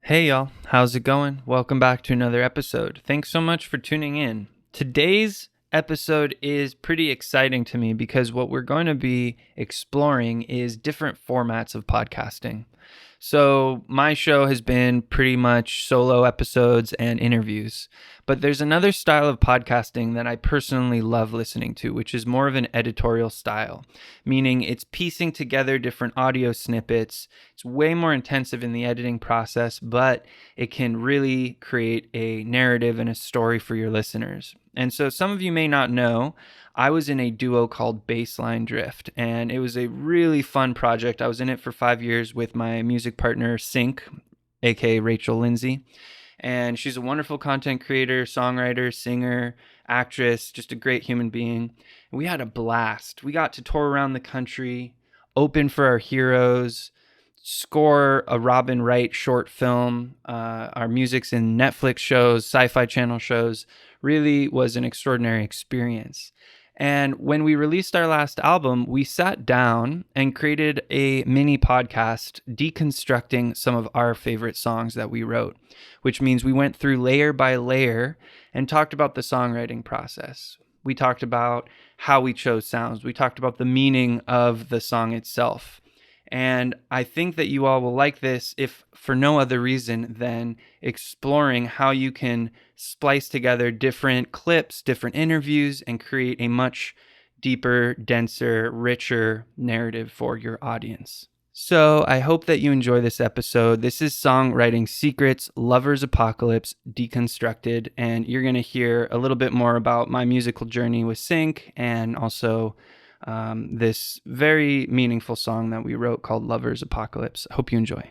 Hey y'all, how's it going? Welcome back to another episode. Thanks so much for tuning in. Today's episode is pretty exciting to me because what we're going to be exploring is different formats of podcasting. So, my show has been pretty much solo episodes and interviews, but there's another style of podcasting that I personally love listening to, which is more of an editorial style, meaning it's piecing together different audio snippets. It's way more intensive in the editing process, but it can really create a narrative and a story for your listeners. And so, some of you may not know, I was in a duo called Bassline Drift, and it was a really fun project. I was in it for 5 years with my music partner, Sink, aka Rachel Lindsay. And she's a wonderful content creator, songwriter, singer, actress, just a great human being. And we had a blast. We got to tour around the country, open for our heroes, score a Robin Wright short film. Our music's in Netflix shows, Sci-Fi Channel shows. Really was an extraordinary experience. And when we released our last album, we sat down and created a mini podcast deconstructing some of our favorite songs that we wrote, which means we went through layer by layer and talked about the songwriting process. We talked about how we chose sounds. We talked about the meaning of the song itself. And I think that you all will like this if for no other reason than exploring how you can splice together different clips, different interviews, and create a much deeper, denser, richer narrative for your audience. So I hope that you enjoy this episode. This is Songwriting Secrets, Lover's Apocalypse, Deconstructed, and you're going to hear a little bit more about my musical journey with Sync and also this very meaningful song that we wrote called Lover's Apocalypse. I hope you enjoy.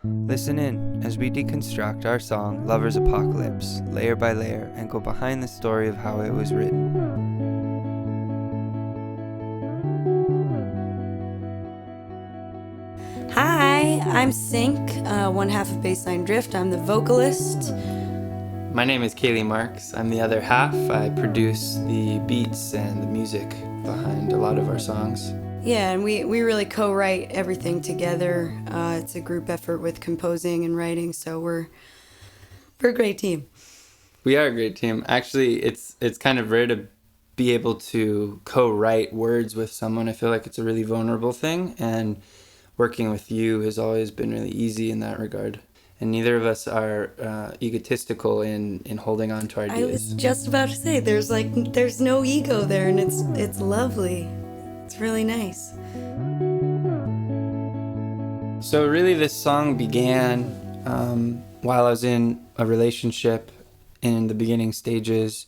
Listen in as we deconstruct our song Lover's Apocalypse layer by layer and go behind the story of how it was written. Hi, I'm Sink, one half of Bassline Drift. I'm the vocalist. My name is Kaylee Marks. I'm the other half. I produce the beats and the music behind a lot of our songs. Yeah, and we really co-write everything together. It's a group effort with composing and writing, so we're a great team. We are a great team. Actually, it's kind of rare to be able to co-write words with someone. I feel like it's a really vulnerable thing, and working with you has always been really easy in that regard. And neither of us are egotistical in holding on to our ideas. I was just about to say, there's no ego there, and it's lovely. It's really nice. So really this song began while I was in a relationship in the beginning stages,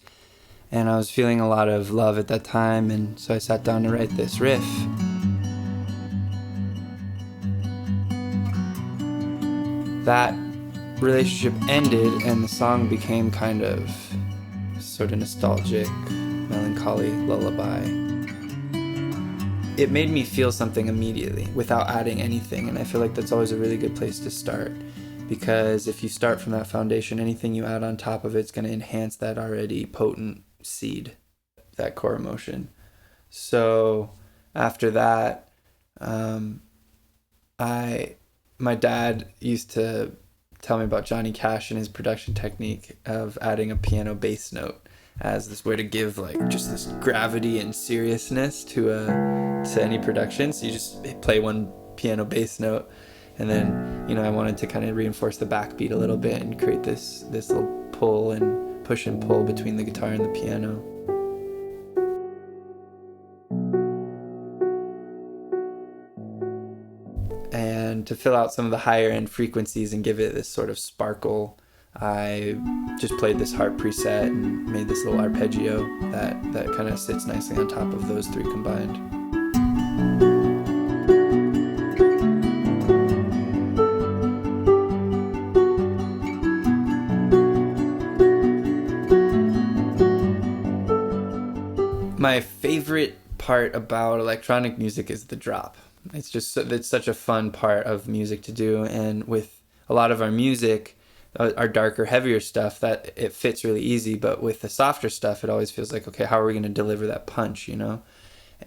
and I was feeling a lot of love at that time, and so I sat down to write this riff. That relationship ended and the song became kind of sort of nostalgic, melancholy lullaby. It made me feel something immediately without adding anything, and I feel like that's always a really good place to start, because if you start from that foundation, anything you add on top of it's going to enhance that already potent seed, that core emotion. So after that, my dad used to tell me about Johnny Cash and his production technique of adding a piano bass note as this way to give like just this gravity and seriousness to any production. So you just play one piano bass note, and then I wanted to kind of reinforce the backbeat a little bit and create this little pull and push and pull between the guitar and the piano. And to fill out some of the higher end frequencies and give it this sort of sparkle, I just played this harp preset and made this little arpeggio that kind of sits nicely on top of those three combined. My favorite part about electronic music is the drop. It's such a fun part of music to do, and with a lot of our music, our darker, heavier stuff, that it fits really easy, but with the softer stuff, it always feels like, okay, how are we going to deliver that punch,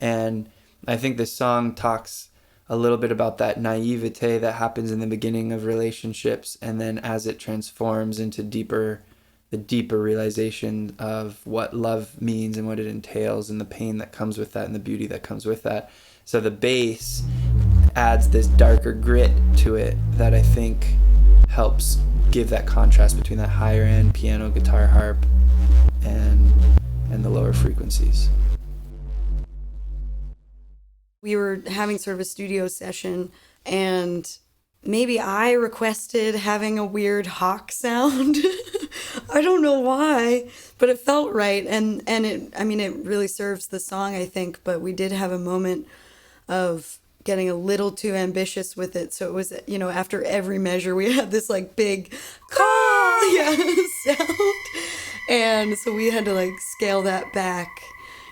And I think this song talks a little bit about that naivete that happens in the beginning of relationships, and then as it transforms into the deeper realization of what love means and what it entails, and the pain that comes with that and the beauty that comes with that. So the bass adds this darker grit to it that I think helps give that contrast between that higher end piano, guitar, harp, and the lower frequencies. We were having sort of a studio session, and maybe I requested having a weird hawk sound. I don't know why, but it felt right, and it really serves the song, I think. But we did have a moment of getting a little too ambitious with it, so it was, after every measure we had this like big call, sound, and so we had to like scale that back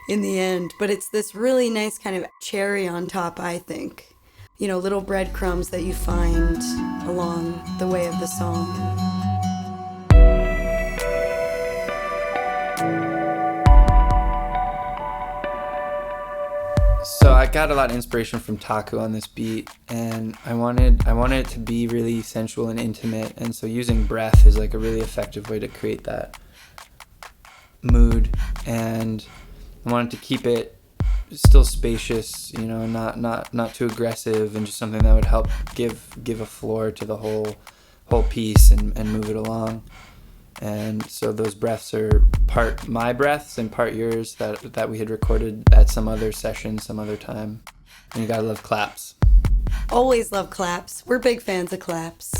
in the end. But it's this really nice kind of cherry on top, I think. Little breadcrumbs that you find along the way of the song. So I got a lot of inspiration from Taku on this beat, and I wanted it to be really sensual and intimate, and so using breath is like a really effective way to create that mood. And I wanted to keep it still spacious, not too aggressive, and just something that would help give a floor to the whole piece and move it along. And so those breaths are part my breaths and part yours that we had recorded at some other session, some other time. And you gotta love claps. Always love claps. We're big fans of claps.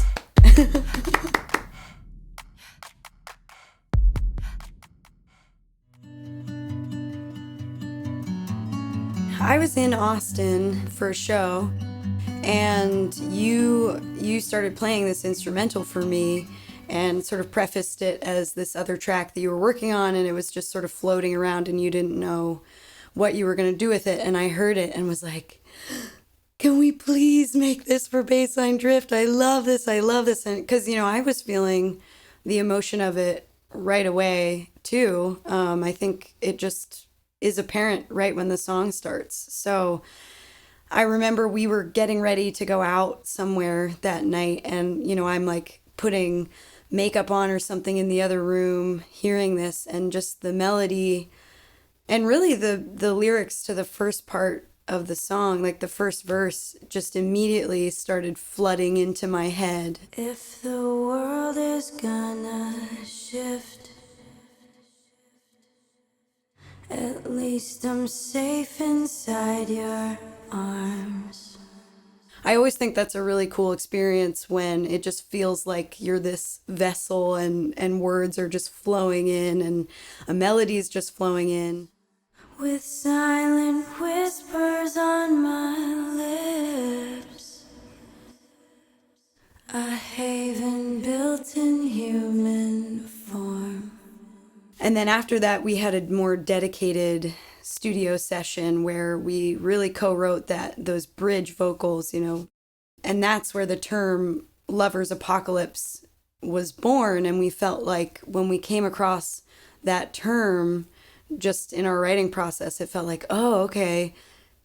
I was in Austin for a show, and you started playing this instrumental for me and sort of prefaced it as this other track that you were working on, and it was just sort of floating around and you didn't know what you were going to do with it. And I heard it and was like, can we please make this for Bassline Drift? I love this. And because, I was feeling the emotion of it right away too. I think it just is apparent right when the song starts. So I remember we were getting ready to go out somewhere that night, and I'm like putting makeup on or something in the other room, hearing this, and just the melody and really the lyrics to the first part of the song, like the first verse, just immediately started flooding into my head. If the world is gonna shift, at least I'm safe inside your arms. I always think that's a really cool experience when it just feels like you're this vessel and words are just flowing in and a melody is just flowing in. With silent whispers on my lips, a haven built in human form. And then after that, we had a more dedicated studio session where we really co-wrote those bridge vocals, and that's where the term Lover's Apocalypse was born. And we felt like when we came across that term, just in our writing process, it felt like, oh, okay,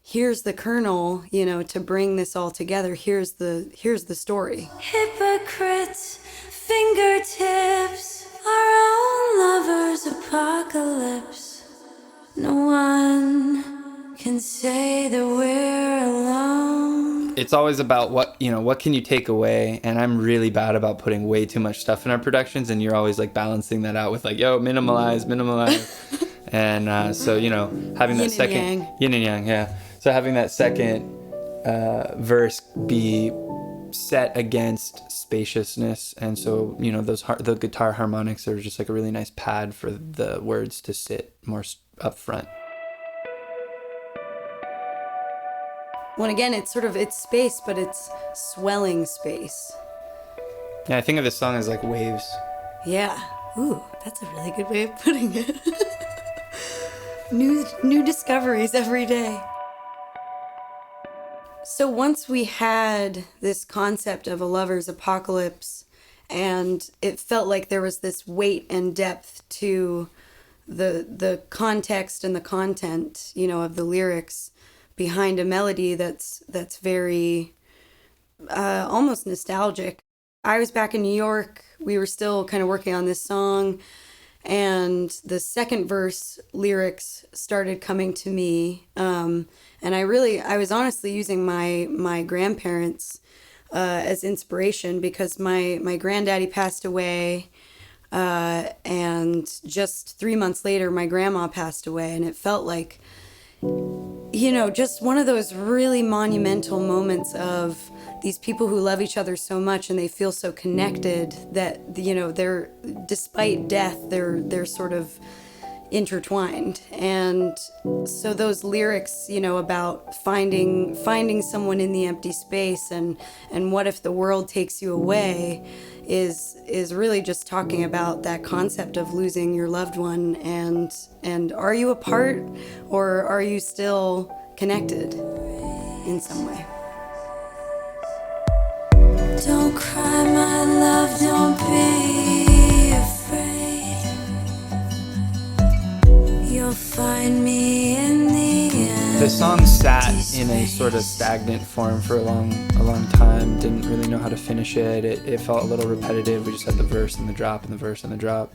here's the kernel, to bring this all together. Here's the story. Hypocrites, fingertips, our own lover's apocalypse. No one can say that we're alone. It's always about what can you take away, and I'm really bad about putting way too much stuff in our productions, and you're always like balancing that out with like, yo, minimalize. And so having that second yin and yang, yeah. So having that second verse be set against spaciousness, and so the guitar harmonics are just like a really nice pad for the words to sit more up front. When again, it's space, but it's swelling space. Yeah, I think of this song as like waves. Yeah. Ooh, that's a really good way of putting it. New discoveries every day. So once we had this concept of a lover's apocalypse, and it felt like there was this weight and depth to the context and the content, of the lyrics, behind a melody that's very almost nostalgic. I was back in New York. We were still kind of working on this song, and the second verse lyrics started coming to me. And I was honestly using my grandparents as inspiration, because my granddaddy passed away, and just 3 months later, my grandma passed away, and it felt like, just one of those really monumental moments of these people who love each other so much and they feel so connected that, they're, despite death, they're sort of intertwined. And so those lyrics, about finding someone in the empty space, and what if the world takes you away, is really just talking about that concept of losing your loved one, and are you apart, or are you still connected in some way? Don't cry, my love, don't be afraid. You'll find me in the end. The song sat in a sort of stagnant form for a long time. Didn't really know how to finish it. It felt a little repetitive. We just had the verse and the drop and the verse and the drop.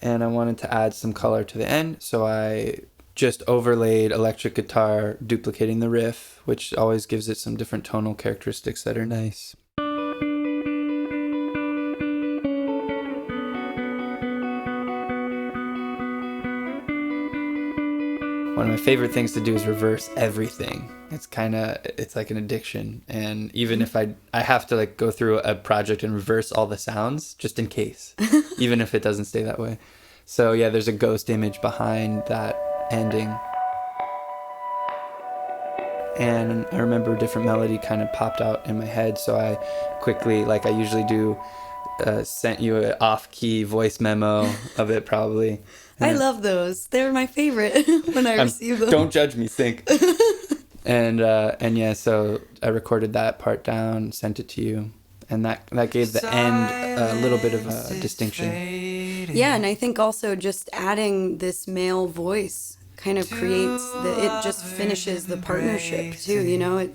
And I wanted to add some color to the end, so I just overlaid electric guitar, duplicating the riff, which always gives it some different tonal characteristics that are nice. One of my favorite things to do is reverse everything. It's like an addiction. And even if I have to like go through a project and reverse all the sounds just in case, even if it doesn't stay that way. So yeah, there's a ghost image behind that ending. And I remember a different melody kind of popped out in my head. So I quickly, like I usually do, sent you an off-key voice memo of it probably. I love those. They're my favorite when I receive them. Don't judge me, Sink. and yeah, so I recorded that part down, sent it to you, and that gave the end a little bit of a distinction. Yeah, and I think also just adding this male voice kind of creates it just finishes the partnership too.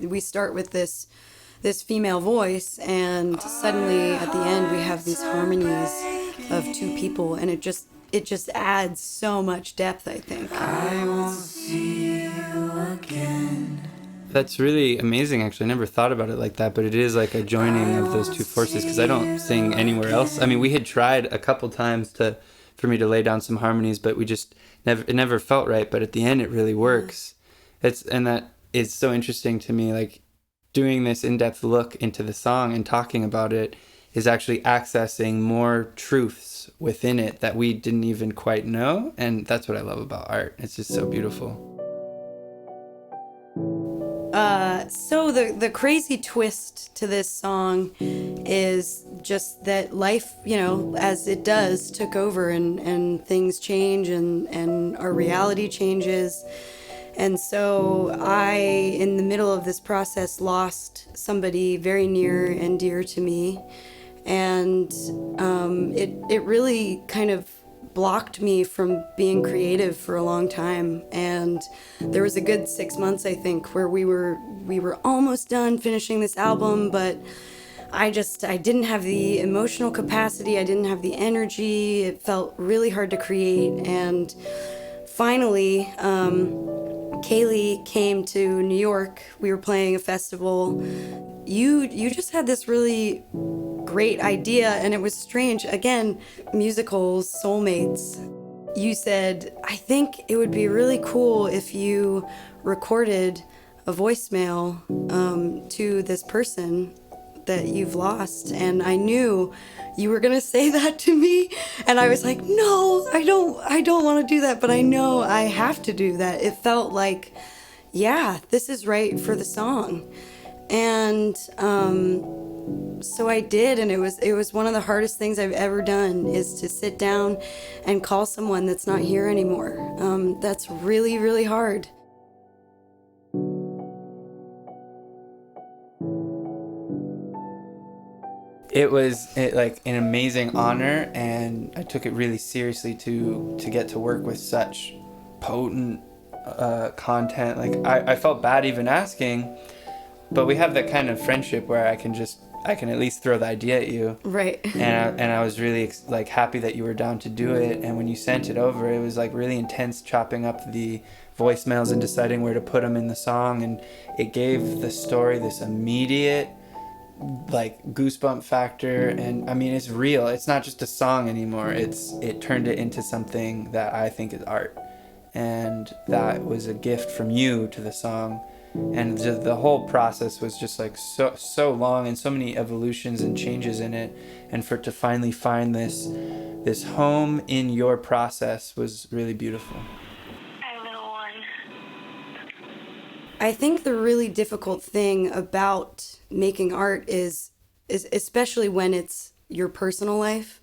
We start with this female voice, and suddenly at the end we have these harmonies of two people, and it just adds so much depth, I think. I won't see you again. That's really amazing, actually. I never thought about it like that, but it is like a joining of those two forces, because I don't sing anywhere else. I mean, we had tried a couple times for me to lay down some harmonies, but it never felt right, but at the end it really works. And that is so interesting to me, like doing this in-depth look into the song and talking about it is actually accessing more truths within it that we didn't even quite know. And that's what I love about art. It's just so beautiful. So the crazy twist to this song is just that life, as it does, took over, and things change, and our reality changes. And so I, in the middle of this process, lost somebody very near and dear to me. And it really kind of blocked me from being creative for a long time. And there was a good 6 months, I think, where we were almost done finishing this album, but I didn't have the emotional capacity, I didn't have the energy. It felt really hard to create. And finally, Kaylee came to New York. We were playing a festival. You just had this really great idea, and it was strange. Again, musicals, soulmates. You said, I think it would be really cool if you recorded a voicemail to this person that you've lost. And I knew you were gonna say that to me, and I was like, no, I don't want to do that, but I know I have to do that. It felt like, yeah, this is right for the song. And so I did, and it was one of the hardest things I've ever done, is to sit down and call someone that's not here anymore. That's really, really hard. It was like an amazing honor, and I took it really seriously to get to work with such potent content. Like I felt bad even asking, but we have that kind of friendship where I can at least throw the idea at you. Right. And I was really like happy that you were down to do it. And when you sent it over, it was like really intense, chopping up the voicemails and deciding where to put them in the song. And it gave the story this immediate like goosebump factor. And I mean, it's real. It's not just a song anymore. It turned it into something that I think is art. And that was a gift from you to the song. And just the whole process was just like so long, and so many evolutions and changes in it. And for it to finally find this home in your process was really beautiful. Hi, little one. I think the really difficult thing about making art is especially when it's your personal life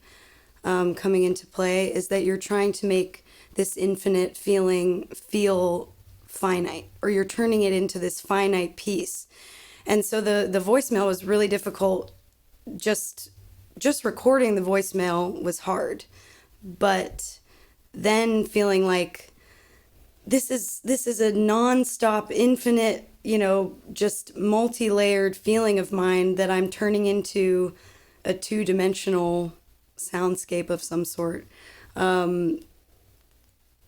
coming into play, is that you're trying to make this infinite feeling feel finite, or you're turning it into this finite piece. And so the voicemail was really difficult. Just recording the voicemail was hard, but then feeling like this is a non-stop, infinite, just multi-layered feeling of mine that I'm turning into a two-dimensional soundscape of some sort.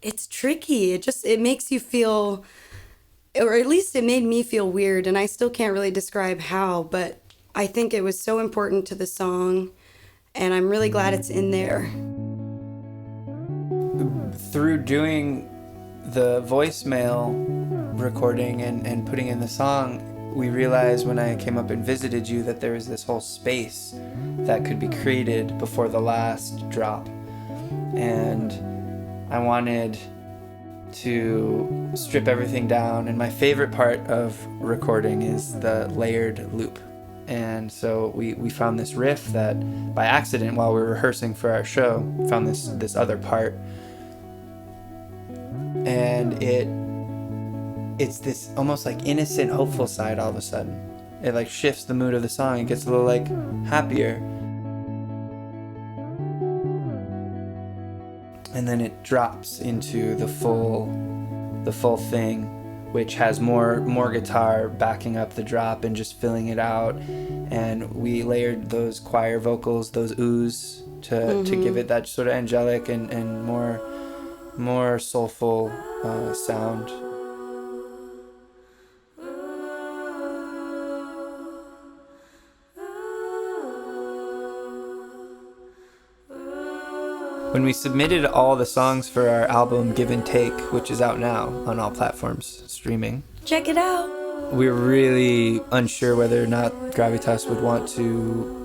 It's tricky. It makes you feel, or at least it made me feel weird, and I still can't really describe how, but I think it was so important to the song, and I'm really glad it's in there. Through doing the voicemail recording and putting in the song, we realized when I came up and visited you that there was this whole space that could be created before the last drop. And I wanted to strip everything down, and my favorite part of recording is the layered loop. And so we found this riff that by accident, while we were rehearsing for our show, found this other part, and it's this almost like innocent, hopeful side. All of a sudden it like shifts the mood of the song. It gets a little like happier. And then it drops into the full thing, which has more guitar backing up the drop and just filling it out. And we layered those choir vocals, those oohs, to give it that sort of angelic and more soulful sound. When we submitted all the songs for our album Give and Take, which is out now on all platforms streaming, Check it out. we were really unsure whether or not Gravitas would want to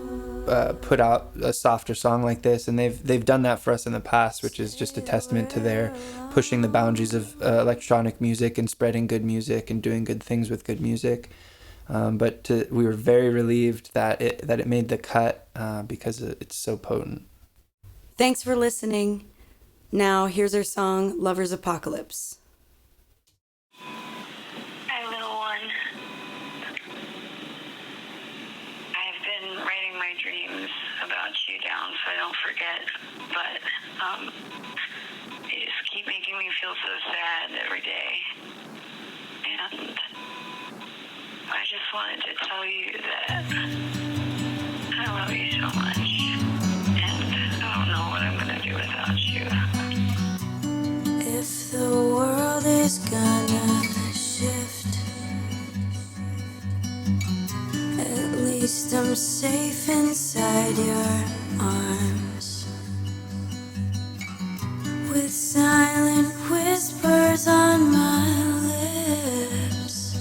put out a softer song like this, and they've done that for us in the past, which is just a testament to their pushing the boundaries of electronic music and spreading good music and doing good things with good music. But we were very relieved that it made the cut because it's so potent. Thanks for listening. Now, here's our song, Lover's Apocalypse. Hi, little one. I've been writing my dreams about you down so I don't forget, but they just keep making me feel so sad every day. And I just wanted to tell you that I love you so much. I don't know what I'm gonna do without you. If the world is gonna shift, at least I'm safe inside your arms, with silent whispers on my lips,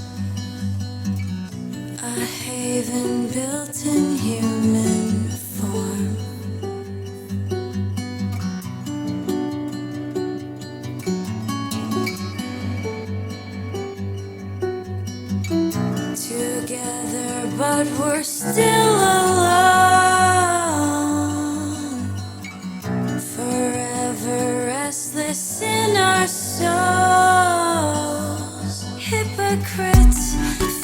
a haven built in human form. Together, but we're still alone, forever restless in our souls. Hypocrites,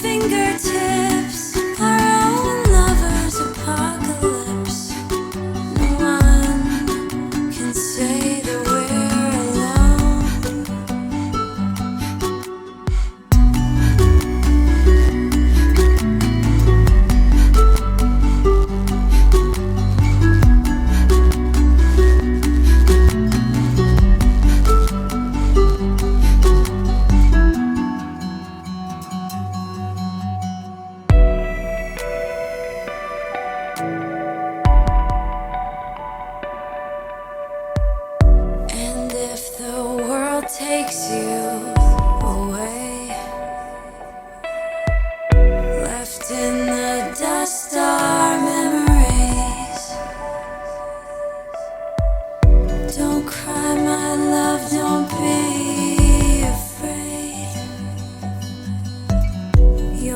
fingertips, our own lover's apocalypse. No one can say that we're alone.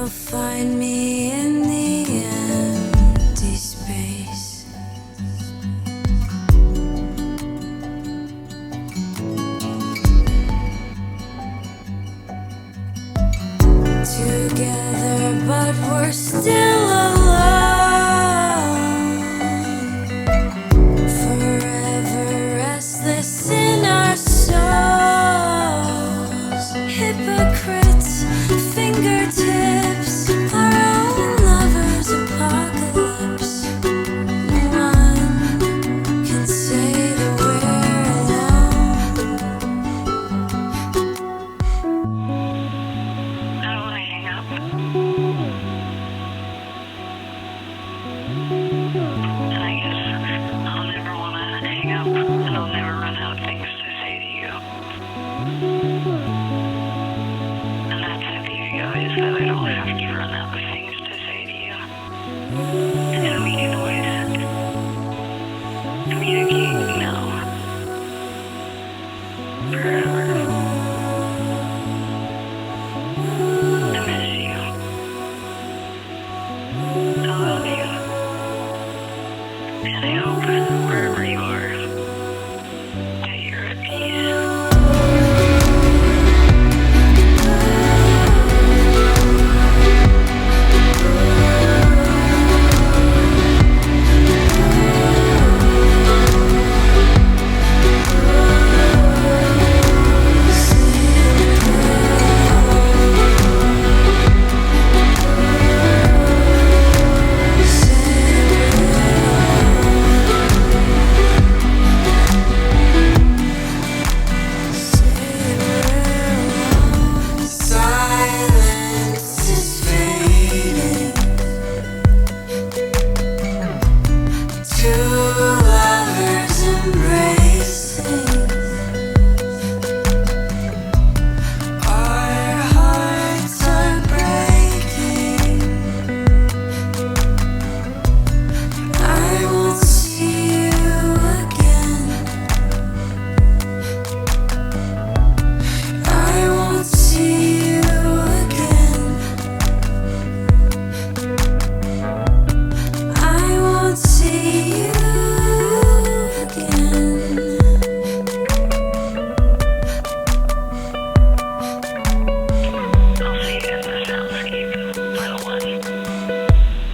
you'll find me in the empty space. Together, but we're still alone. Forever restless in our souls. Hypocrites, fingertips, our own lovers' apocalypse. No one can say that we're alone. I don't want to hang up. And I guess I'll never want to hang up, and I'll never run out of things to say to you. And that's the beauty of it, is that I don't have to run out of things to say to you.